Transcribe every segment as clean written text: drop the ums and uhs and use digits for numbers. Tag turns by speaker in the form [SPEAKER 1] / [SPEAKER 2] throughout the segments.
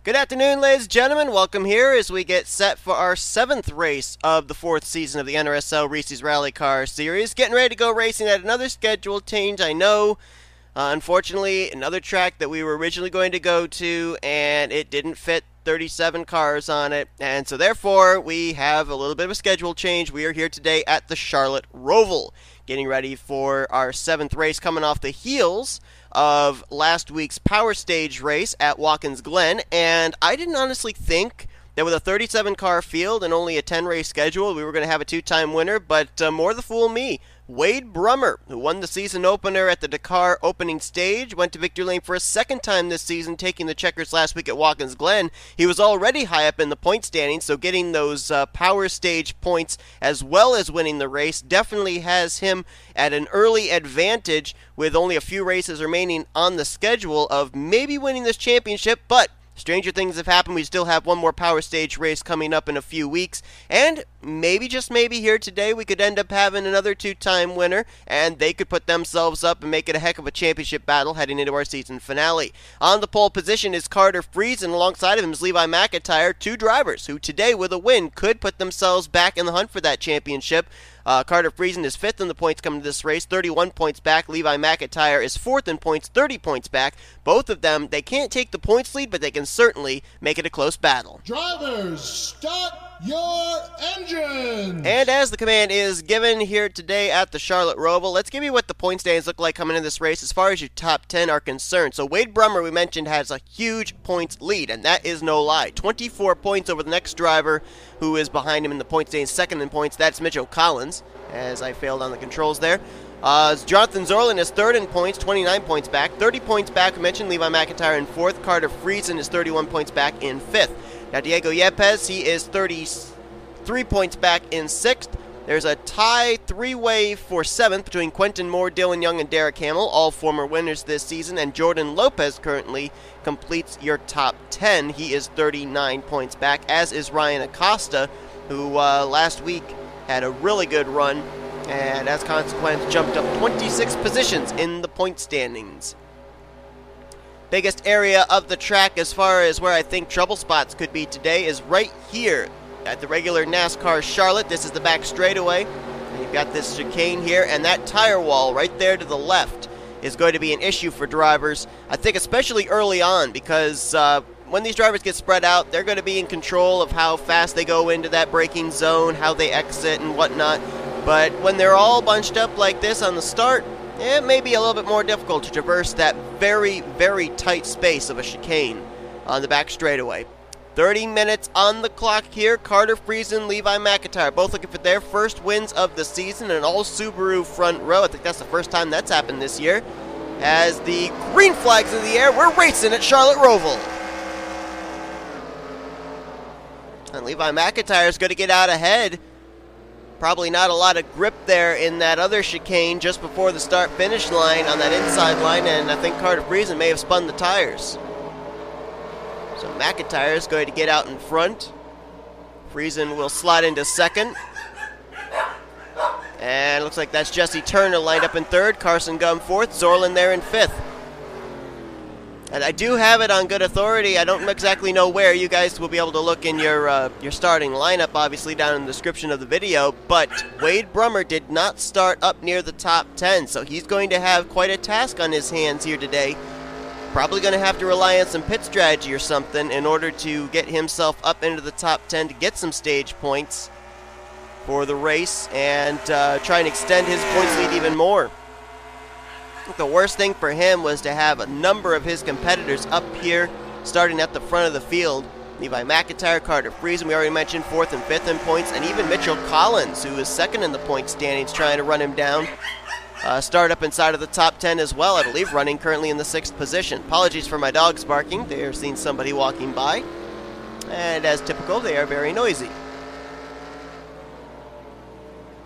[SPEAKER 1] Good afternoon, ladies and gentlemen. Welcome here as we get set for our 7th race of the 4th season of the NRSL Reese's Rally Car Series. Getting ready to go racing at another scheduled change, I know. Unfortunately, another track that we were originally going to go to, and it didn't fit 37 cars on it, and so therefore we have a little bit of a schedule change. We are here today at the Charlotte Roval, getting ready for our 7th race, coming off the heels of last week's Power Stage race at Watkins Glen, and I didn't honestly think that with a 37-car field and only a 10-race schedule, we were going to have a 2-time winner, but more the fool me. Wade Brummer, who won the season opener at the Dakar opening stage, went to victory lane for a second time this season, taking the checkers last week at Watkins Glen. He was already high up in the point standings, so getting those Power Stage points as well as winning the race definitely has him at an early advantage with only a few races remaining on the schedule of maybe winning this championship, but stranger things have happened. We still have one more Power Stage race coming up in a few weeks, and maybe, just maybe, here today we could end up having another 2-time winner, and they could put themselves up and make it a heck of a championship battle heading into our season finale. On the pole position is Carter Friesen, and alongside of him is Levi McIntire, two drivers who today with a win could put themselves back in the hunt for that championship. Carter Friesen is 5th in the points coming to this race, 31 points back. Levi McIntire is 4th in points, 30 points back. Both of them, they can't take the points lead, but they can certainly make it a close battle.
[SPEAKER 2] Drivers, start your engine!
[SPEAKER 1] And as the command is given here today at the Charlotte Roval, let's give you what the point standings look like coming in this race as far as your top 10 are concerned. So Wade Brummer, we mentioned, has a huge points lead, and that is no lie. 24 points over the next driver who is behind him in the point standings, second in points. That's J Collins, as I failed on the controls there. Jonathan Zoerlein is 3rd in points, 29 points back. 30 points back, we mentioned Levi McIntire in 4th. Carter Friesen is 31 points back in 5th. Now Diego Yepez, he is 33 points back in 6th. There's a tie three-way for 7th between Quentin Moore, Dylan Young, and Derek Hamill, all former winners this season. And Jordan Lopes currently completes your top 10. He is 39 points back, as is Ryan Acosta, who last week had a really good run, and as a consequence jumped up 26 positions in the point standings. Biggest area of the track as far as where I think trouble spots could be today is right here at the regular NASCAR Charlotte. This is the back straightaway. And you've got this chicane here, and that tire wall right there to the left is going to be an issue for drivers, I think, especially early on, because when these drivers get spread out, they're going to be in control of how fast they go into that braking zone, how they exit and whatnot. But when they're all bunched up like this on the start, it may be a little bit more difficult to traverse that very, very tight space of a chicane on the back straightaway. 30 minutes on the clock here. Carter Friesen, Levi McIntire, both looking for their first wins of the season. An all-Subaru front row. I think that's the first time that's happened this year. As the green flag's in the air, we're racing at Charlotte Roval. And Levi McIntire is going to get out ahead. Probably not a lot of grip there in that other chicane just before the start-finish line on that inside line, and I think Carter Friesen may have spun the tires. So McIntire is going to get out in front. Friesen will slide into 2nd. And it looks like that's Jesse Turner lined up in 3rd. Carson Gum 4th. Zoerlein there in 5th. And I do have it on good authority. I don't exactly know where. You guys will be able to look in your starting lineup, obviously, down in the description of the video. But Wade Brummer did not start up near the top 10, so he's going to have quite a task on his hands here today. Probably going to have to rely on some pit strategy or something in order to get himself up into the top 10 to get some stage points for the race and try and extend his points lead even more. I think the worst thing for him was to have a number of his competitors up here starting at the front of the field. Levi McIntire, Carter Friesen, we already mentioned 4th and 5th in points, and even Mitchell Collins, who is 2nd in the point standings, trying to run him down. Start up inside of the top 10 as well, I believe, running currently in the 6th position. Apologies for my dogs barking. They are seeing somebody walking by. And as typical, they are very noisy.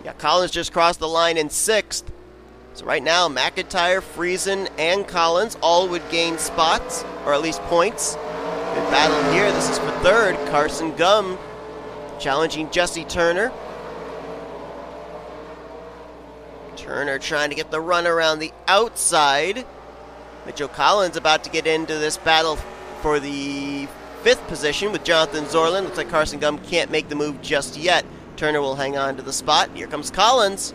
[SPEAKER 1] Yeah, Collins just crossed the line in 6th. So right now, McIntire, Friesen, and Collins all would gain spots, or at least points. Good battle here. This is for 3rd. Carson Gum challenging Jesse Turner. Turner trying to get the run around the outside. Mitchell Collins about to get into this battle for the 5th position with Jonathan Zoerlein. Looks like Carson Gum can't make the move just yet. Turner will hang on to the spot. Here comes Collins.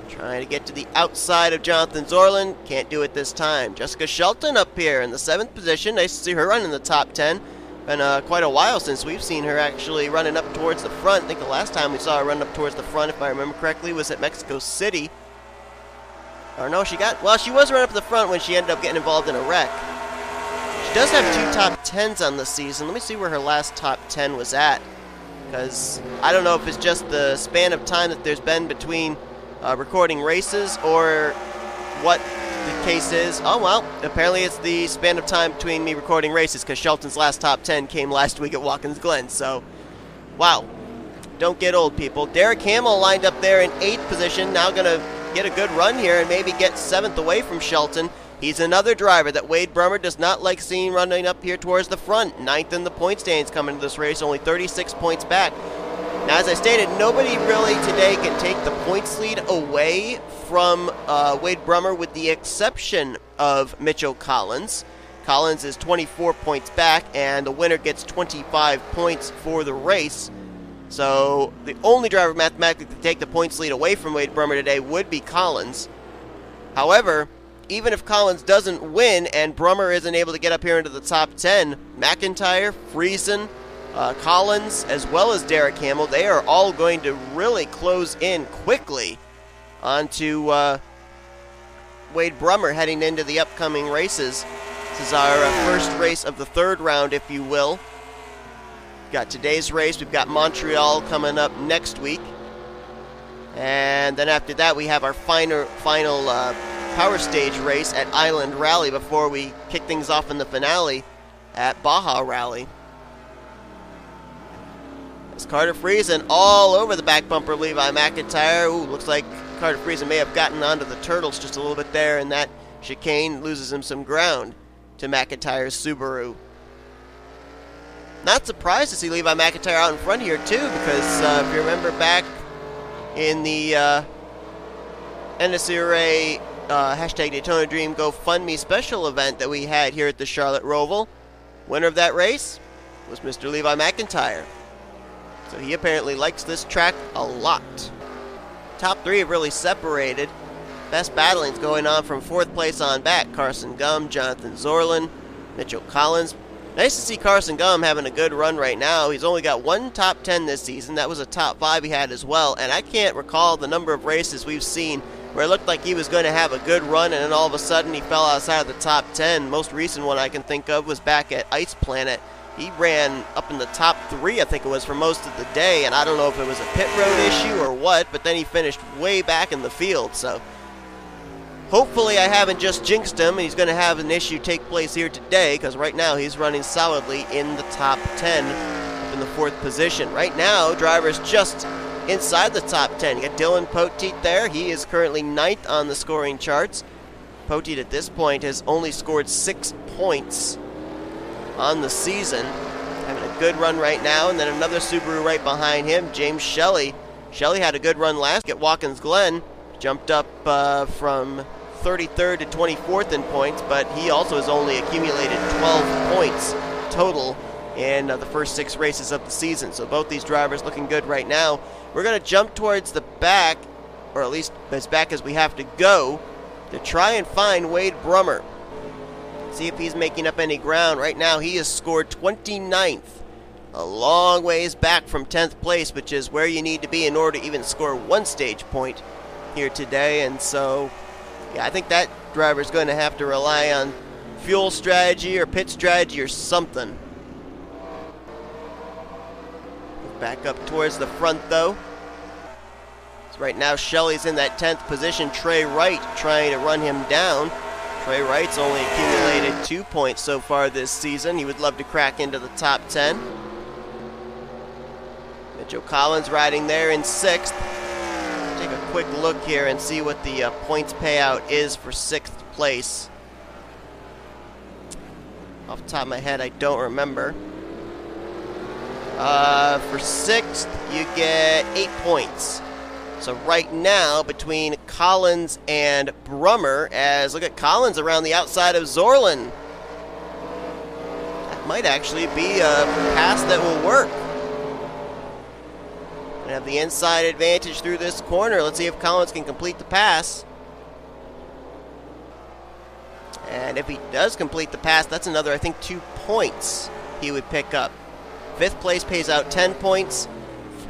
[SPEAKER 1] Trying to get to the outside of Jonathan Zoerlein. Can't do it this time. Jessica Shelton up here in the 7th position. Nice to see her run in the top 10. Been quite a while since we've seen her actually running up towards the front. I think the last time we saw her run up towards the front, if I remember correctly, was at Mexico City. Or no, she was running up to the front when she ended up getting involved in a wreck. She does have 2 top 10s on the season. Let me see where her last top 10 was at. Because I don't know if it's just the span of time that there's been between recording races or what the case is. Oh, well, apparently it's the span of time between me recording races, because Shelton's last top 10 came last week at Watkins Glen. So, wow. Don't get old, people. Derek Hamill lined up there in 8th position. Now going to get a good run here and maybe get 7th away from Shelton. He's another driver that Wade Brummer does not like seeing running up here towards the front. 9th in the point standings coming into this race, only 36 points back. Now, as I stated, nobody really today can take the points lead away from Wade Brummer, with the exception of Mitchell Collins. Collins is 24 points back, and the winner gets 25 points for the race. So the only driver mathematically to take the points lead away from Wade Brummer today would be Collins. However, even if Collins doesn't win and Brummer isn't able to get up here into the top 10, McIntire, Friesen, Collins, as well as Derek Hamill, they are all going to really close in quickly onto Wade Brummer heading into the upcoming races. This is our first race of the 3rd round, if you will. We've got today's race. We've got Montreal coming up next week. And then after that, we have our final Power Stage race at Island Rally before we kick things off in the finale at Baja Rally. It's Carter Friesen all over the back bumper Levi McIntire. Ooh, looks like Carter Friesen may have gotten onto the turtles just a little bit there, and that chicane loses him some ground to McIntyre's Subaru. Not surprised to see Levi McIntire out in front here, too, because if you remember back in the NSRA hashtag Daytona Dream GoFundMe special event that we had here at the Charlotte Roval, winner of that race was Mr. Levi McIntire. So he apparently likes this track a lot. Top 3 have really separated. Best battling's going on from 4th place on back. Carson Gum, Jonathan Zoerlein, Mitchell Collins. Nice to see Carson Gum having a good run right now. He's only got 1 top 10 this season. That was a top 5 he had as well. And I can't recall the number of races we've seen where it looked like he was going to have a good run and then all of a sudden he fell outside of the top 10. Most recent one I can think of was back at Ice Planet. He ran up in the top 3, I think it was, for most of the day, and I don't know if it was a pit road issue or what, but then he finished way back in the field, so hopefully I haven't just jinxed him and he's going to have an issue take place here today, because right now he's running solidly in the top 10 up in the 4th position. Right now, drivers just inside the top 10. You got D Poteet there. He is currently 9th on the scoring charts. Poteet at this point has only scored 6 points on the season. Having a good run right now, and then another Subaru right behind him, James Shelly. Shelly had a good run last week at Watkins Glen. Jumped up from 33rd to 24th in points, but he also has only accumulated 12 points total in the first 6 races of the season. So both these drivers looking good right now. We're going to jump towards the back, or at least as back as we have to go, to try and find Wade Brummer. See if he's making up any ground. Right now he has scored 29th. A long ways back from 10th place, which is where you need to be in order to even score 1 stage point here today. And so, yeah, I think that driver's going to have to rely on fuel strategy or pit strategy or something. Back up towards the front, though. So right now Shelly's in that 10th position. Trey Wright trying to run him down. Trey Wright's only accumulated 2 points so far this season. He would love to crack into the top 10. Mitchell Collins riding there in 6th. Take a quick look here and see what the points payout is for 6th place. Off the top of my head, I don't remember. For 6th, you get 8 points. So right now, between Collins and Brummer, as look at Collins around the outside of Zoerlein. might actually be a pass that will work. We have the inside advantage through this corner. Let's see if Collins can complete the pass. And if he does complete the pass, that's another, I think, 2 points he would pick up. 5th place pays out 10 points,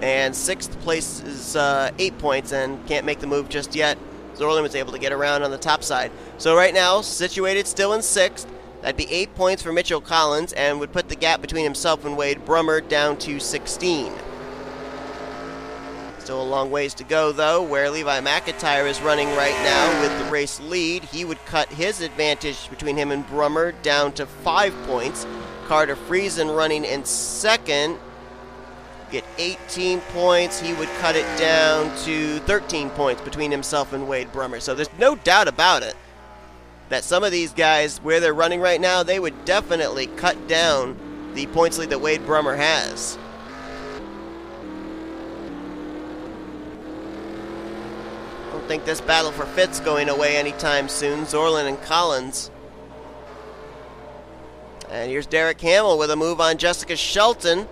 [SPEAKER 1] and 6th place is 8 points, and can't make the move just yet. Zoerlein was able to get around on the top side. So right now, situated still in 6th. That'd be 8 points for Mitchell Collins, and would put the gap between himself and Wade Brummer down to 16. Still a long ways to go, though, where Levi McIntire is running right now with the race lead. He would cut his advantage between him and Brummer down to 5 points. Carter Friesen running in 2nd. Get 18 points. He would cut it down to 13 points between himself and Wade Brummer. So there's no doubt about it that some of these guys, where they're running right now, they would definitely cut down the points lead that Wade Brummer has. I don't think this battle for 5th's going away anytime soon. Zoerlein and Collins. And here's Derek Hamill with a move on Jessica Shelton.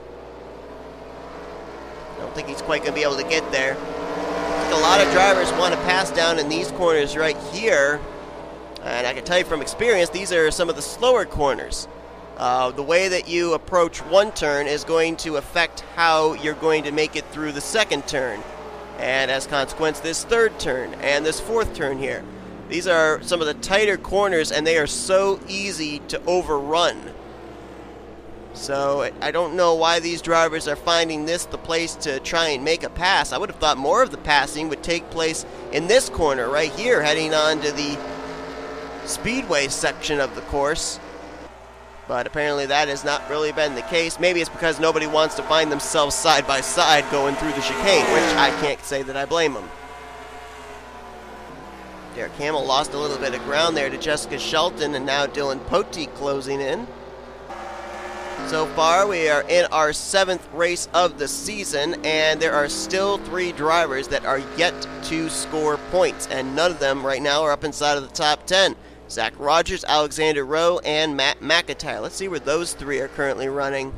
[SPEAKER 1] I don't think he's quite going to be able to get there. I think a lot of drivers want to pass down in these corners right here. And I can tell you from experience, these are some of the slower corners. The way that you approach one turn is going to affect how you're going to make it through the 2nd turn. And as a consequence, this 3rd turn and this 4th turn here. These are some of the tighter corners, and they are so easy to overrun. So I don't know why these drivers are finding this the place to try and make a pass. I would have thought more of the passing would take place in this corner right here, heading on to the speedway section of the course. But apparently that has not really been the case. Maybe it's because nobody wants to find themselves side by side going through the chicane, which I can't say that I blame them. Derek Hamill lost a little bit of ground there to Jessica Shelton, and now Dylan Poteet closing in. So far, we are in our 7th race of the season, and there are still 3 drivers that are yet to score points, and none of them right now are up inside of the top 10. Zach Rogers, Alexander Rowe, and M McIntire. Let's see where those 3 are currently running.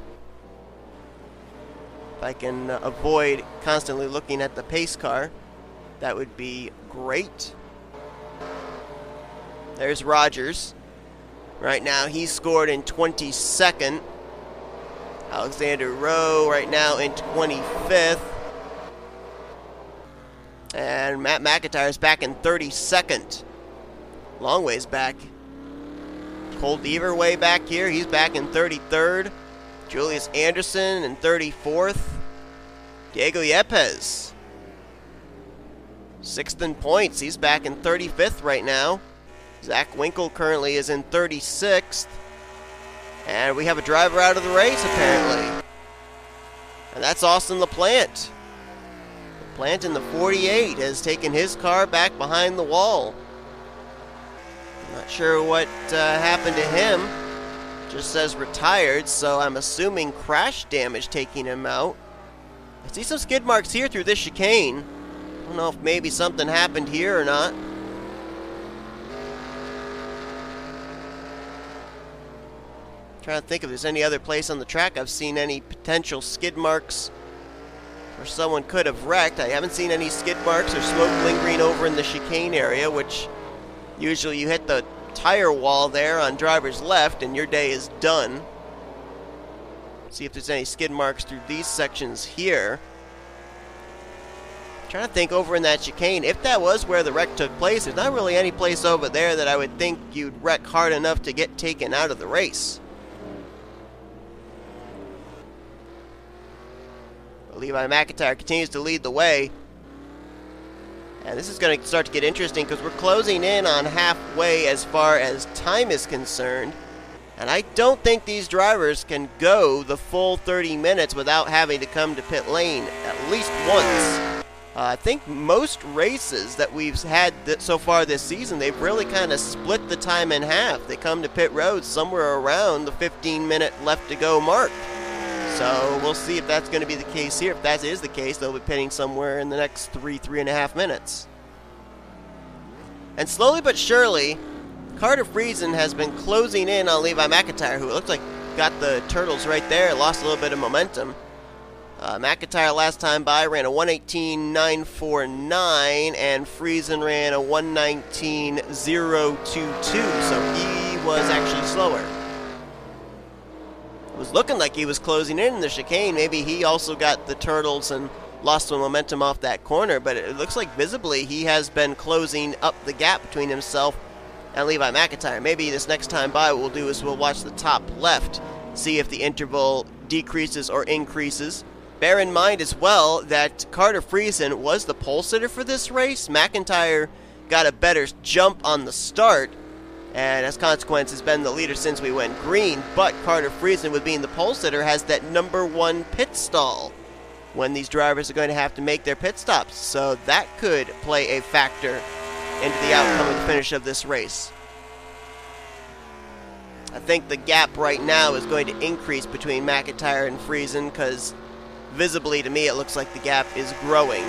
[SPEAKER 1] If I can avoid constantly looking at the pace car, that would be great. There's Rogers. Right now, he's scored in 22nd. Alexander Rowe right now in 25th. And M McIntire is back in 32nd. Long ways back. Cole Deaver way back here. He's back in 33rd. Julius Anderson in 34th. Diego Yepez, 6th in points. He's back in 35th right now. Zach Winkle currently is in 36th. And we have a driver out of the race, apparently. And that's Austin LaPlante. LaPlante in the 48 has taken his car back behind the wall. Not sure what happened to him. Just says retired, so I'm assuming crash damage taking him out. I see some skid marks here through this chicane. I don't know if maybe something happened here or not. Trying to think if there's any other place on the track I've seen any potential skid marks where someone could have wrecked. I haven't seen any skid marks or smoke lingering over in the chicane area, which usually you hit the tire wall there on driver's left and your day is done. See if there's any skid marks through these sections here. Trying to think over in that chicane, if that was where the wreck took place, there's not really any place over there that I would think you'd wreck hard enough to get taken out of the race. Levi McIntire continues to lead the way. And this is going to start to get interesting because we're closing in on halfway as far as time is concerned. And I don't think these drivers can go the full 30 minutes without having to come to pit lane at least once. I think most races that we've had so far this season, they've really kind of split the time in half. They come to pit road somewhere around the 15-minute left to go mark. So we'll see if that's going to be the case here. If that is the case, they'll be pitting somewhere in the next 3.5 minutes. And slowly but surely, Carter Friesen has been closing in on Levi McIntire, who it looks like got the turtles right there. Lost a little bit of momentum. McIntire last time by ran a 1:18.949, and Friesen ran a 1:19.022, so he was actually slower. It was looking like he was closing in the chicane. Maybe he also got the turtles and lost some momentum off that corner, but it looks like visibly he has been closing up the gap between himself and Levi McIntire. Maybe this next time by what we'll do is we'll watch the top left, see if the interval decreases or increases. Bear in mind as well that Carter Friesen was the pole sitter for this race. McIntire got a better jump on the start, and as a consequence has been the leader since we went green, but Carter Friesen, with being the pole sitter, has that #1 pit stall when these drivers are going to have to make their pit stops, so that could play a factor into the outcome of the finish of this race. I think the gap right now is going to increase between McIntire and Friesen, because visibly to me it looks like the gap is growing.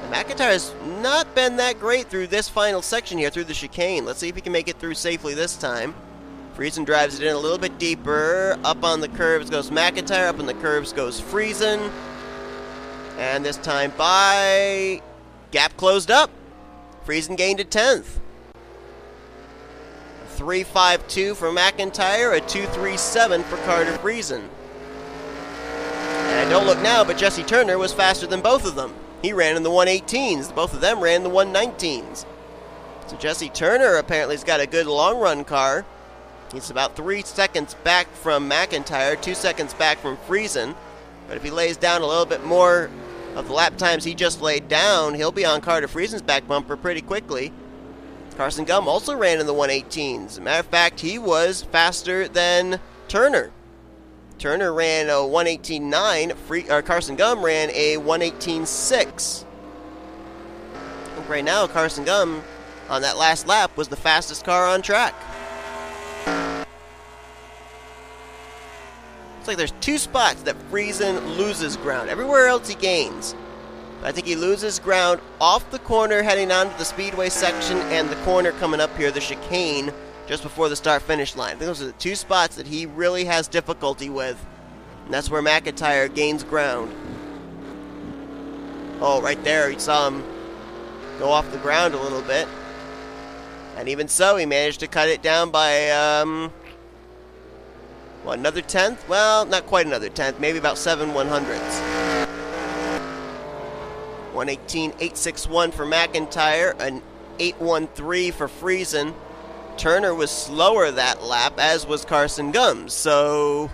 [SPEAKER 1] And McIntire's not been that great through this final section here, through the chicane. Let's see if he can make it through safely this time. Friesen drives it in a little bit deeper. Up on the curves goes McIntire. Up on the curves goes Friesen. And this time by, gap closed up. Friesen gained a 10th. 3.52 for McIntire, a 2.37 for Carter Friesen. And don't look now, but Jesse Turner was faster than both of them. He ran in the 1:18s. Both of them ran the 1:19s. So Jesse Turner apparently has got a good long run car. He's about 3 seconds back from McIntire, 2 seconds back from Friesen. But if he lays down a little bit more of the lap times he just laid down, he'll be on Carter Friesen's back bumper pretty quickly. Carson Gum also ran in the 1:18s. As a matter of fact, he was faster than Turner. Turner ran a 1:18.9. Carson Gum ran a 1:18.6. Right now, Carson Gum on that last lap was the fastest car on track. It's like there's 2 spots that Friesen loses ground. Everywhere else he gains. But I think he loses ground off the corner heading onto the speedway section and the corner coming up here, the chicane, just before the start-finish line. I think those are the 2 spots that he really has difficulty with. And that's where McIntire gains ground. Oh, right there, you saw him go off the ground a little bit. And even so, he managed to cut it down by, another 10th? Well, not quite another 10th, maybe about 7/100ths. 1:18.861 for McIntire, an 8:13 for Friesen. Turner was slower that lap, as was Carson Gum, so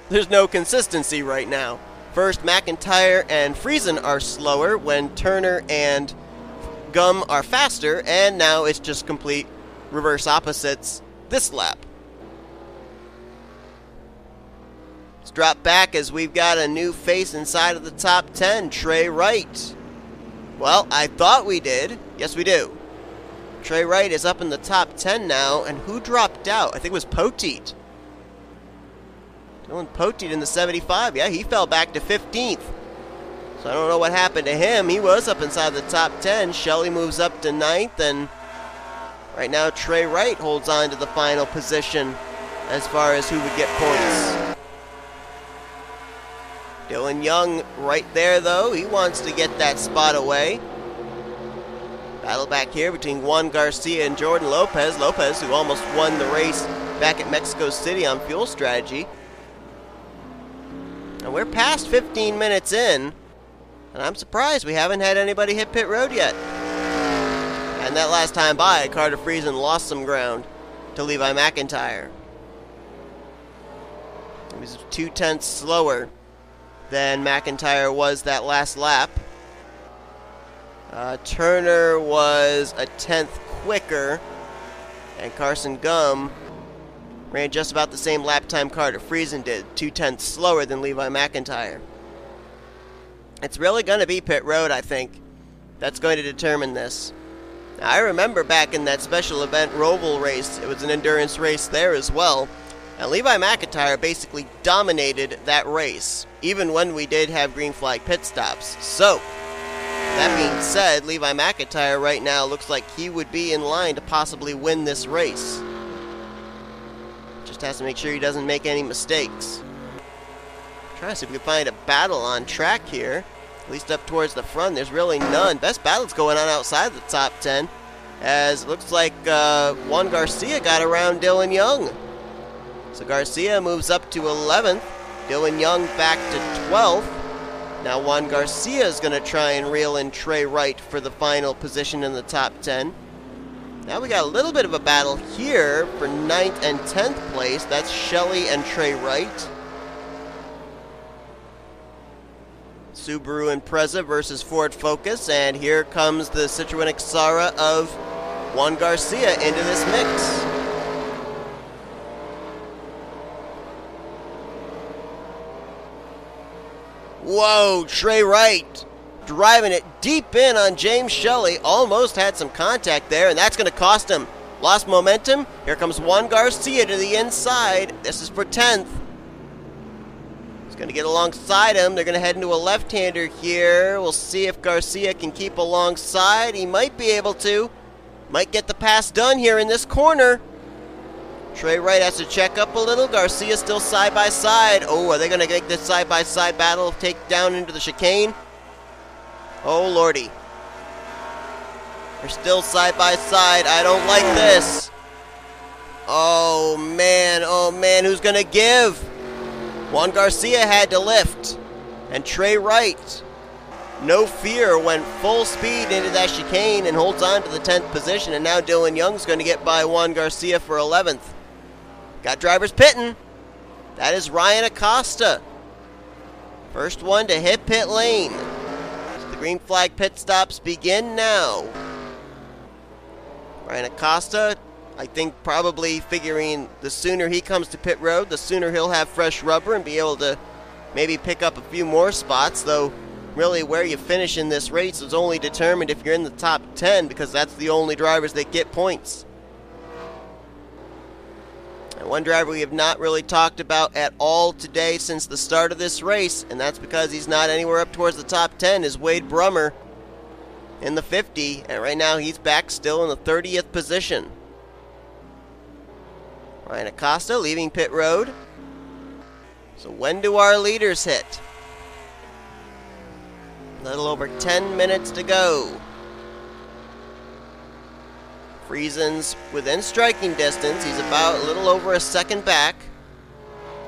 [SPEAKER 1] there's no consistency right now. First, McIntire and Friesen are slower when Turner and Gum are faster, and now it's just complete reverse opposites this lap. Let's drop back as we've got a new face inside of the top 10, T Wright. Well, I thought we did. Yes, we do. T Wright is up in the top 10 now, and who dropped out? I think it was Poteet. Dylan Poteet in the 75. Yeah, he fell back to 15th. So I don't know what happened to him. He was up inside the top 10. Shelly moves up to 9th, and right now T Wright holds on to the final position as far as who would get points. Dylan Young right there, though. He wants to get that spot away. Battle back here between J Garcia and Jordan Lopez. Lopez, who almost won the race back at Mexico City on fuel strategy. And we're past 15 minutes in, and I'm surprised we haven't had anybody hit pit road yet. And that last time by, Carter Friesen lost some ground to Levi McIntire. He was 2/10 slower than McIntire was that last lap. Turner was a 10th quicker, and Carson Gum ran just about the same lap time Carter Friesen did, 2/10 slower than Levi McIntire. It's really going to be pit road, I think. That's going to determine this. Now, I remember back in that special event Roval race, it was an endurance race there as well, and Levi McIntire basically dominated that race, even when we did have green flag pit stops. So, that being said, Levi McIntire right now looks like he would be in line to possibly win this race. Just has to make sure he doesn't make any mistakes. Trying to see if we can find a battle on track here. At least up towards the front, there's really none. Best battle's going on outside the top 10. As it looks like Juan Garcia got around Dylan Young. So Garcia moves up to 11th. Dylan Young back to 12th. Now Juan Garcia is going to try and reel in T Wright for the final position in the top 10. Now we got a little bit of a battle here for 9th and 10th place. That's Shelly and T Wright. Subaru Impreza versus Ford Focus, and here comes the Citroen Xara of Juan Garcia into this mix. Whoa, T Wright driving it deep in on James Shelly. Almost had some contact there, and that's going to cost him. Lost momentum. Here comes Juan Garcia to the inside. This is for 10th. He's going to get alongside him. They're going to head into a left-hander here. We'll see if Garcia can keep alongside. He might be able to. Might get the pass done here in this corner. T Wright has to check up a little. Garcia still side by side. Oh, are they going to make this side-by-side battle take down into the chicane? Oh, lordy. They're still side by side. I don't like this. Oh, man, who's going to give? Juan Garcia had to lift. And T Wright, no fear, went full speed into that chicane and holds on to the 10th position. And now Dylan Young's going to get by Juan Garcia for 11th. Got drivers pitting. That is Ryan Acosta. First one to hit pit lane. So the green flag pit stops begin now. Ryan Acosta, I think probably figuring the sooner he comes to pit road, the sooner he'll have fresh rubber and be able to maybe pick up a few more spots, though really where you finish in this race is only determined if you're in the top 10, because that's the only drivers that get points. And one driver we have not really talked about at all today since the start of this race, and that's because he's not anywhere up towards the top 10, is J Brummer in the 50, and right now he's back still in the 30th position. Ryan Acosta leaving pit road. So when do our leaders hit? A little over 10 minutes to go. Friesen's within striking distance. He's about a little over a second back.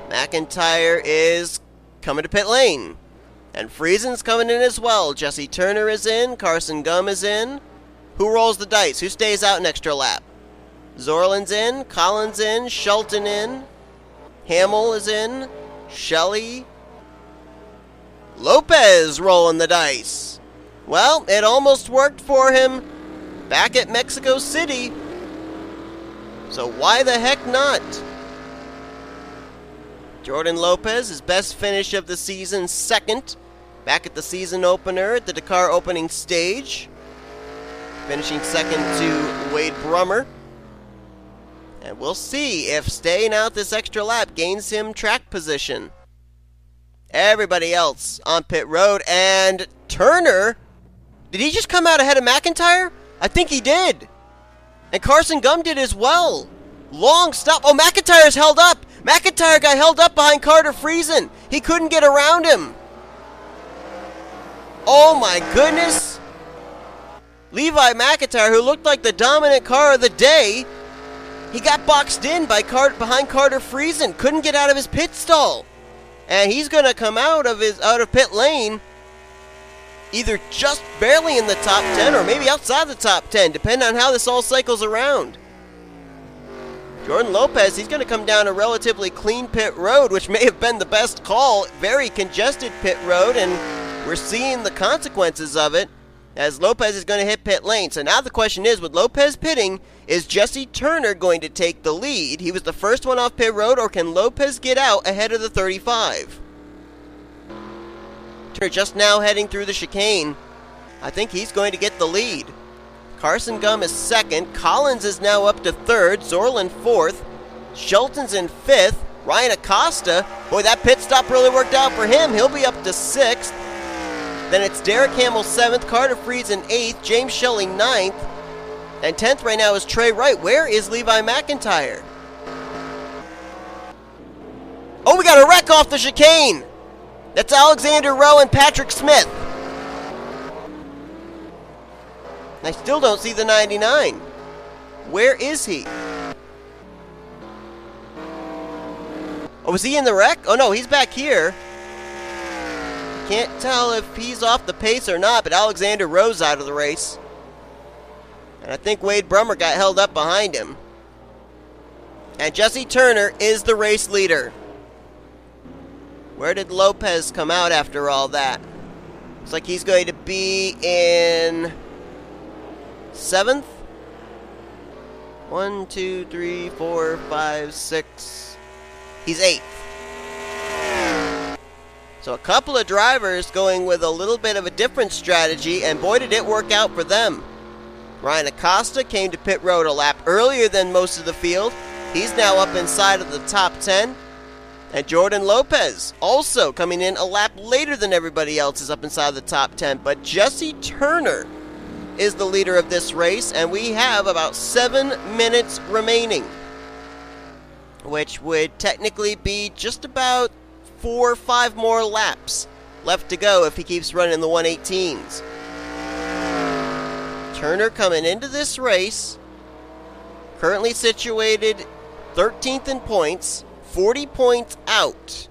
[SPEAKER 1] McIntire is coming to pit lane. And Friesen's coming in as well. Jesse Turner is in. Carson Gum is in. Who rolls the dice? Who stays out an extra lap? Zoerlein's in. Collins in. Shelton in. Hamill is in. Shelly. Lopez rolling the dice. Well, it almost worked for him back at Mexico City. So why the heck not? Jordan Lopez, his best finish of the season, second. Back at the season opener at the Dakar opening stage. Finishing second to J Brummer. And we'll see if staying out this extra lap gains him track position. Everybody else on pit road, and Turner, did he just come out ahead of McIntire? I think he did. And Carson Gum did as well. Long stop. Oh, McIntire's held up. McIntire got held up behind Carter Friesen. He couldn't get around him. Oh my goodness. Levi McIntire, who looked like the dominant car of the day, he got boxed in by behind Carter Friesen. Couldn't get out of his pit stall. And he's going to come out of pit lane either just barely in the top 10 or maybe outside the top 10, depending on how this all cycles around. Jordan Lopez, he's going to come down a relatively clean pit road, which may have been the best call. Very congested pit road, and we're seeing the consequences of it as Lopez is going to hit pit lane. So now the question is, with Lopez pitting, is Jesse Turner going to take the lead? He was the first one off pit road, or can Lopez get out ahead of the 35? Turner just now heading through the chicane. I think he's going to get the lead. Carson Gum is second. Collins is now up to third. Zoerlein fourth. Shelton's in fifth. Ryan Acosta, boy, that pit stop really worked out for him. He'll be up to sixth. Then it's Derek Hamill 7th, Carter Friesen 8th, James Shelly 9th, and 10th right now is T Wright. Where is Levi McIntire? wreck off the chicane. That's Alexander Rowe and Patrick Smith. I still don't see the 99. Where is he? Oh, was he in the wreck? Oh no, he's back here. Can't tell if he's off the pace or not, but Alexander Rowe's out of the race. And I think Wade Brummer got held up behind him. And Jesse Turner is the race leader. Where did Lopez come out after all that? Looks like he's going to be in 7th. 1, 2, 3, 4, 5, 6. He's 8th. So a couple of drivers going with a little bit of a different strategy, and boy did it work out for them. Ryan Acosta came to pit road a lap earlier than most of the field. He's now up inside of the top 10. And Jordan Lopez also coming in a lap later than everybody else is up inside the top 10. But Jesse Turner is the leader of this race, and we have about 7 minutes remaining, which would technically be just about 4 or 5 more laps left to go if he keeps running the 118s. Turner coming into this race, currently situated 13th in points, 40 points out.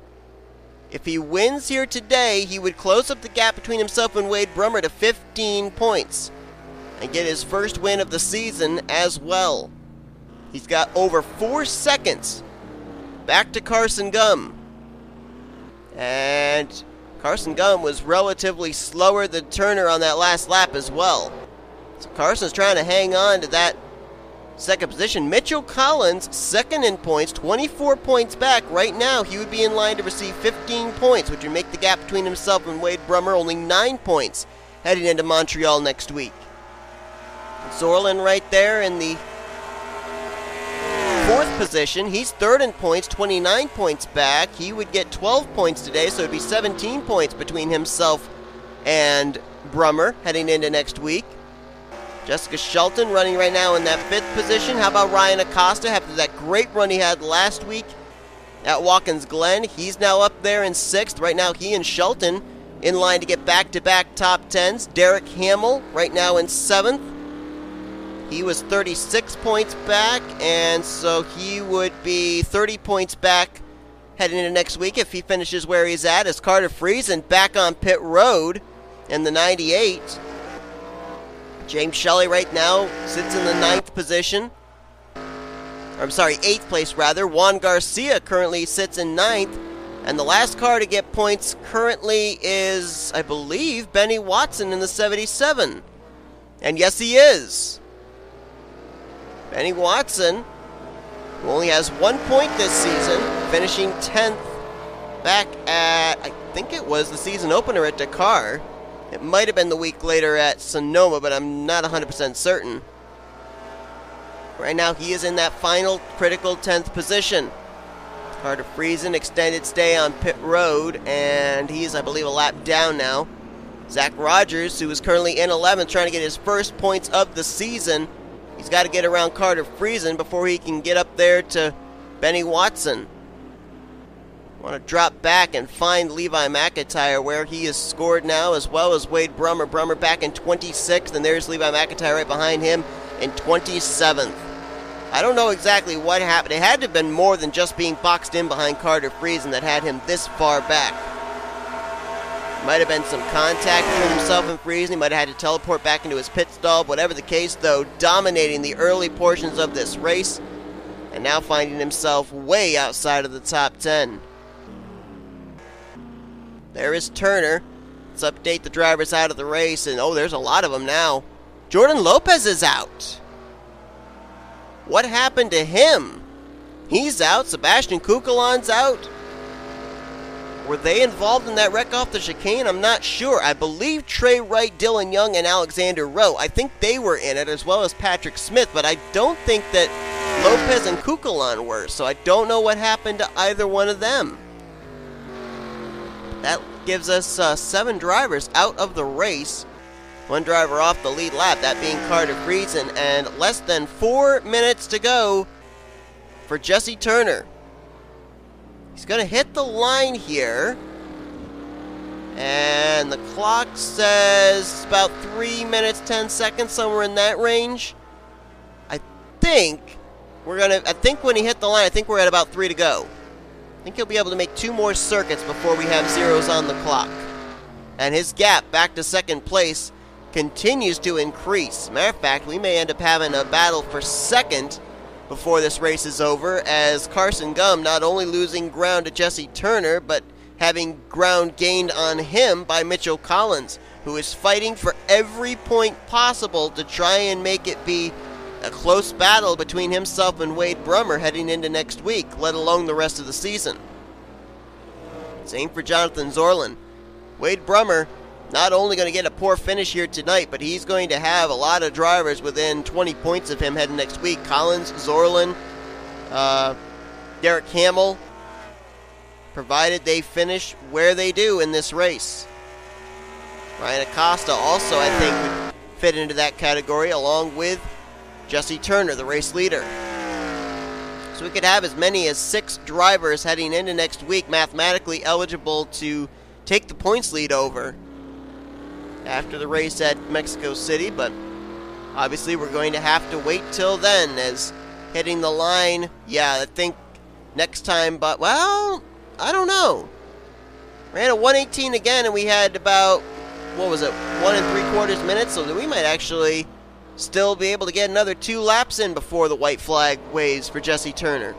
[SPEAKER 1] If he wins here today, he would close up the gap between himself and Wade Brummer to 15 points and get his first win of the season as well. He's got over 4 seconds back to Carson Gum. And Carson Gum was relatively slower than Turner on that last lap as well. So Carson's trying to hang on to that second position. Mitchell Collins, second in points, 24 points back. Right now, he would be in line to receive 15 points, which would make the gap between himself and Wade Brummer only 9 points heading into Montreal next week. Zoerlein right there in the 4th position. He's 3rd in points, 29 points back. He would get 12 points today, so it would be 17 points between himself and Brummer heading into next week. Jessica Shelton running right now in that 5th position. How about Ryan Acosta after that great run he had last week at Watkins Glen? He's now up there in 6th. Right now he and Shelton in line to get back-to-back top 10s. Derek Hamill right now in 7th. He was 36 points back, and so he would be 30 points back heading into next week if he finishes where he's at. As Carter Friesen back on pit road in the 98. James Shelly right now sits in the 9th position. I'm sorry, 8th place rather. Juan Garcia currently sits in 9th. And the last car to get points currently is, I believe, Benny Watson in the 77. And yes, he is. Benny Watson, who only has 1 point this season, finishing 10th back at, I think it was the season opener at Dakar. It might have been the week later at Sonoma, but I'm not 100% certain. Right now, he is in that final critical 10th position. Carter Friesen, extended stay on pit road, and he's, I believe, a lap down now. Zach Rogers, who is currently in 11th, trying to get his first points of the season. He's got to get around Carter Friesen before he can get up there to Benny Watson. Want to drop back and find Levi McIntire where he is scored now, as well as Wade Brummer. Brummer back in 26th, and there's Levi McIntire right behind him in 27th. I don't know exactly what happened. It had to have been more than just being boxed in behind Carter Friesen that had him this far back. Might have been some contact between himself and Friesen. He might have had to teleport back into his pit stall. Whatever the case, though, dominating the early portions of this race, and now finding himself way outside of the top 10. There is Turner. Let's update the drivers out of the race, and oh, there's a lot of them now. Jordan Lopez is out. What happened to him? He's out. Sebastian Cucalon's out. Were they involved in that wreck off the chicane? I'm not sure. I believe T Wright, Dylan Young, and Alexander Rowe, I think they were in it, as well as Patrick Smith, but I don't think that Lopez and Cucalon were, so I don't know what happened to either one of them. That gives us 7 drivers out of the race. 1 driver off the lead lap, that being Carter Friesen, and less than 4 minutes to go for Jesse Turner. He's going to hit the line here. And the clock says about 3 minutes, 10 seconds, somewhere in that range. I think when he hit the line, I think we're at about 3 to go. I think he'll be able to make 2 more circuits before we have zeros on the clock. And his gap back to second place continues to increase. Matter of fact, we may end up having a battle for second before this race is over, as Carson Gum not only losing ground to Jesse Turner, but having ground gained on him by Mitchell Collins, who is fighting for every point possible to try and make it be a close battle between himself and Wade Brummer heading into next week, let alone the rest of the season. Same for Jonathan Zoerlein. Wade Brummer not only going to get a poor finish here tonight, but he's going to have a lot of drivers within 20 points of him heading next week. Collins, Zoerlein, Derek Hamill, provided they finish where they do in this race. Ryan Acosta also, I think, would fit into that category, along with Jesse Turner, the race leader. So we could have as many as 6 drivers heading into next week mathematically eligible to take the points lead over after the race at Mexico City, but obviously we're going to have to wait till then, as hitting the line, yeah, I think next time, but, well, I don't know. Ran a 1:18 again, and we had about, 1 3/4 minutes, so that we might actually still be able to get another 2 laps in before the white flag waves for Jesse Turner.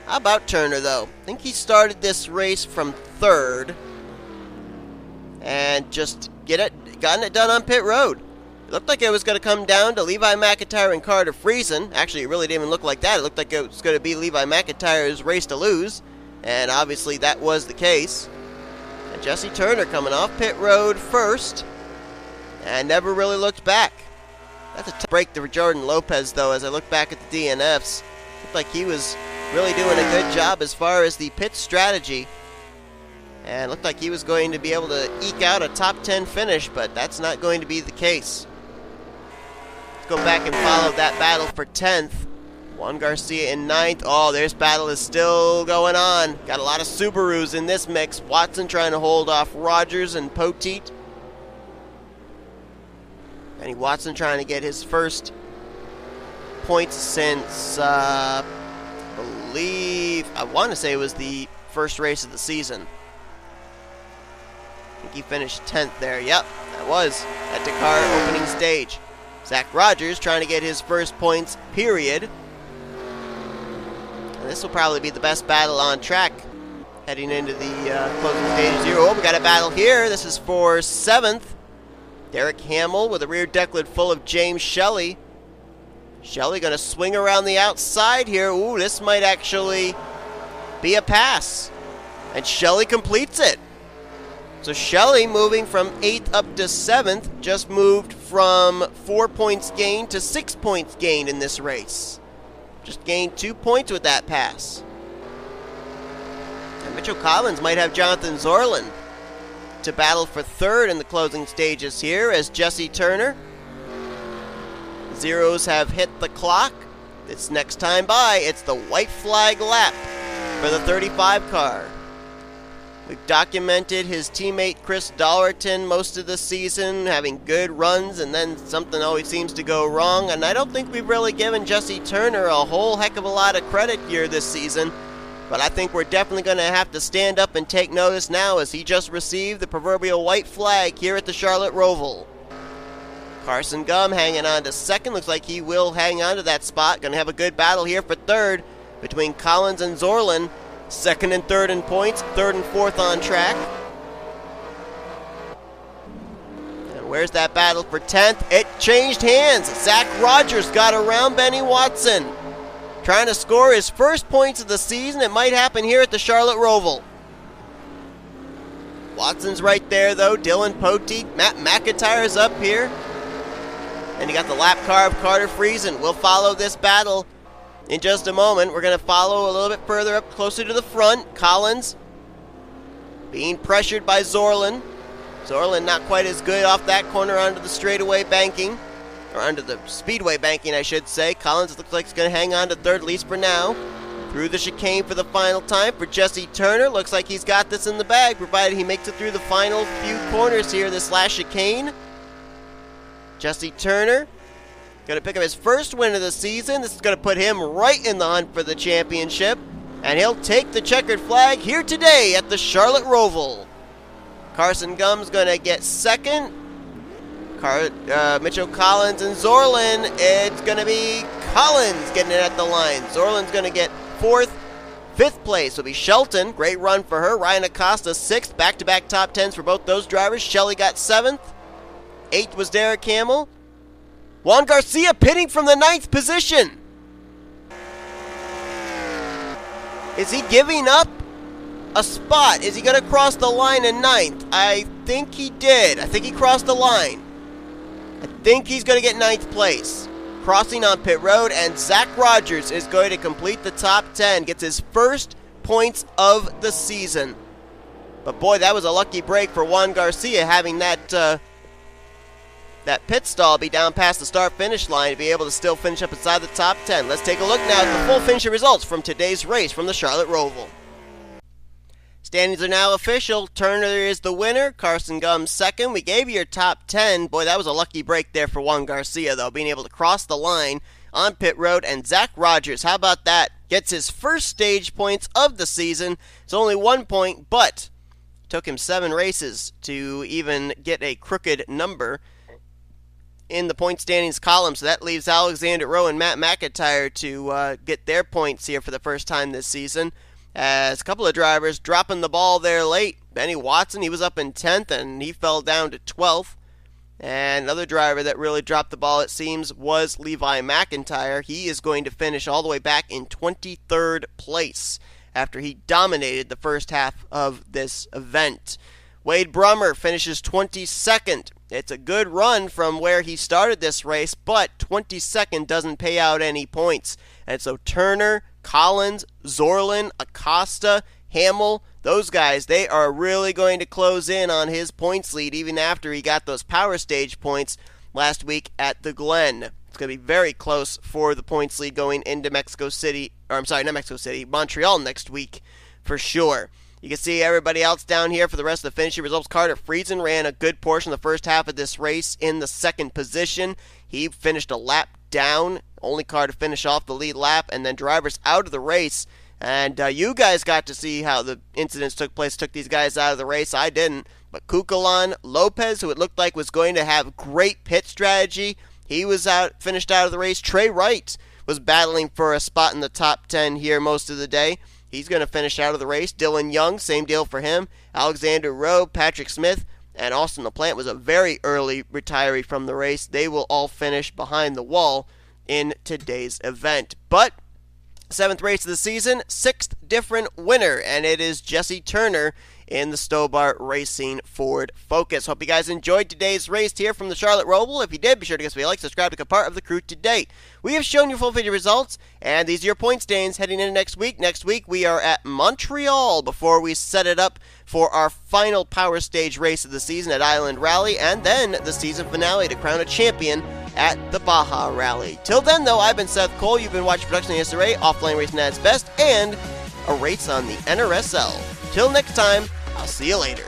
[SPEAKER 1] How about Turner, though? I think he started this race from 3rd and just gotten it done on pit road. It looked like it was going to come down to Levi McIntire and Carter Friesen. Actually, it really didn't even look like that. It looked like it was going to be Levi McIntire's race to lose, and obviously that was the case. And Jesse Turner coming off pit road first and never really looked back. That's a tough break for J Lopes, though, as I look back at the DNFs. Looked like he was really doing a good job as far as the pit strategy, and looked like he was going to be able to eke out a top 10 finish, but that's not going to be the case. Let's go back and follow that battle for 10th. Juan Garcia in 9th. Oh, this battle is still going on. Got a lot of Subarus in this mix. Watson trying to hold off Rogers and Poteet. Benny Watson trying to get his first points since, I want to say it was the first race of the season. I think he finished 10th there. Yep, that was at Dakar opening stage. Zach Rogers trying to get his first points, period. And this will probably be the best battle on track heading into the closing stage 0. Oh, we got a battle here. This is for 7th. Derek Hamill with a rear deck lid full of James Shelly. Shelly going to swing around the outside here. Ooh, this might actually be a pass. And Shelly completes it. So Shelly, moving from 8th up to 7th, just moved from 4 points gained to 6 points gained in this race. Just gained 2 points with that pass. And Mitchell Collins might have Jonathan Zoerlein to battle for 3rd in the closing stages here, as Jesse Turner. Zeros have hit the clock. It's next time by. It's the white flag lap for the 35 car. We've documented his teammate Chris Dollerton most of the season, having good runs, and then something always seems to go wrong. And I don't think we've really given Jesse Turner a whole heck of a lot of credit here this season. But I think we're definitely going to have to stand up and take notice now, as he just received the proverbial white flag here at the Charlotte Roval. Carson Gum hanging on to 2nd. Looks like he will hang on to that spot. Going to have a good battle here for 3rd between Collins and Zoerlein. 2nd and 3rd in points, 3rd and 4th on track. And where's that battle for 10th? It changed hands. Zach Rogers got around Benny Watson, trying to score his first points of the season. It might happen here at the Charlotte Roval. Watson's right there, though. Dylan Poteet. Matt McIntire's up here. And you got the lap car of Carter Friesen. We'll follow this battle in just a moment. We're going to follow a little bit further up, closer to the front. Collins being pressured by Zoerlein. Zoerlein not quite as good off that corner onto the straightaway banking. or under the speedway banking, I should say. Collins looks like he's going to hang on to third, at least for now. Through the chicane for the final time for Jesse Turner. Looks like he's got this in the bag, provided he makes it through the final few corners here, this last chicane. Jesse Turner going to pick up his first win of the season. This is going to put him right in the hunt for the championship. And he'll take the checkered flag here today at the Charlotte Roval. Carson Gumb's going to get second. Mitchell Collins and Zoerlein. It's going to be Collins getting it at the line. Zoerlein's going to get fourth. Fifth place will be Shelton. Great run for her. Ryan Acosta, sixth. Back-to-back top tens for both those drivers. Shelly got seventh. Eighth was Derek Hamill. Juan Garcia pitting from the ninth position. Is he giving up a spot? Is he going to cross the line in ninth? I think he did. I think he crossed the line. I think he's going to get ninth place. Crossing on pit road, and Zach Rogers is going to complete the top 10. Gets his first points of the season. But boy, that was a lucky break for Juan Garcia, having that pit stall be down past the start-finish line to be able to still finish up inside the top 10. Let's take a look now at the full finisher results from today's race from the Charlotte Roval. Standings are now official. Turner is the winner. Carson Gumbs second. We gave you your top 10. Boy, that was a lucky break there for Juan Garcia, though, being able to cross the line on pit road. And Zach Rogers, how about that? Gets his first stage points of the season. It's only 1 point, but it took him 7 races to even get a crooked number in the point standings column. So that leaves Alexander Rowe and M McIntire to get their points here for the first time this season. As a couple of drivers dropping the ball there late. Benny Watson, he was up in 10th and he fell down to 12th. And another driver that really dropped the ball, it seems, was Levi McIntire. He is going to finish all the way back in 23rd place after he dominated the first half of this event. Wade Brummer finishes 22nd. It's a good run from where he started this race, but 22nd doesn't pay out any points. And so Turner, Collins, Zoerlein, Acosta, Hamill, those guys, they are really going to close in on his points lead even after he got those power stage points last week at the Glen. It's going to be very close for the points lead going into Montreal next week for sure. You can see everybody else down here for the rest of the finishing results. Carter Friesen ran a good portion of the first half of this race in the second position. He finished a lap down, only car to finish off the lead lap, and then drivers out of the race. And you guys got to see how the incidents took place, took these guys out of the race. I didn't. But Cucalon, Lopez, who it looked like was going to have great pit strategy, he was finished out of the race. T Wright was battling for a spot in the top 10 here most of the day. He's going to finish out of the race. Dylan Young, same deal for him. Alexander Rowe, Patrick Smith, and Austin LaPlante was a very early retiree from the race. They will all finish behind the wall in today's event. But 7th race of the season, 6th different winner, and it is Jesse Turner in the Stobart Racing Ford Focus. Hope you guys enjoyed today's race here from the Charlotte Roval. If you did, be sure to give us a like, subscribe to become part of the crew today. We have shown you full video results, and these are your point standings heading into next week. Next week, we are at Montreal before we set it up for our final power stage race of the season at Island Rally, and then the season finale to crown a champion at the Baja Rally. Till then, though, I've been Seth Cole. You've been watching Production SRA, Offline Racing at its best, and a race on the NRSL. Till next time, I'll see you later.